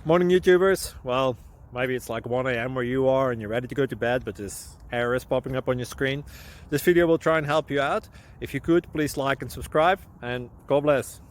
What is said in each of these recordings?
Morning YouTubers. Well, maybe it's like 1 a.m. where you are and you're ready to go to bed, but this error is popping up on your screen. This video will try and help you out. If you could, please like and subscribe, and God bless.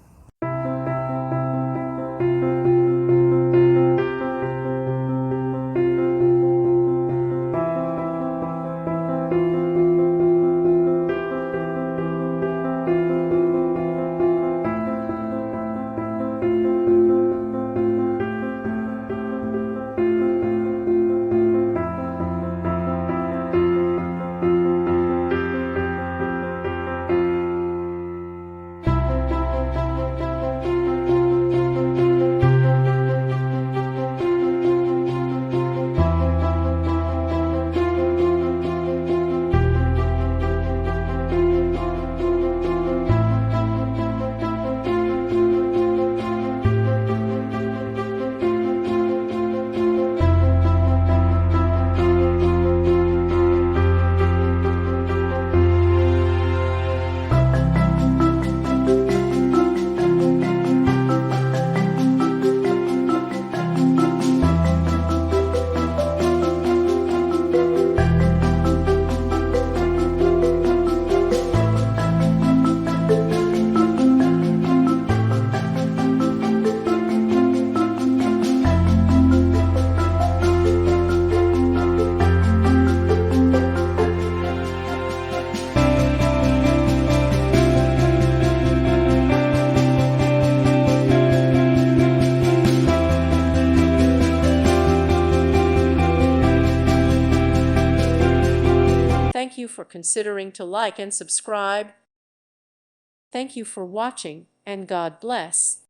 Thank you for considering to like and subscribe. Thank you for watching, and God bless.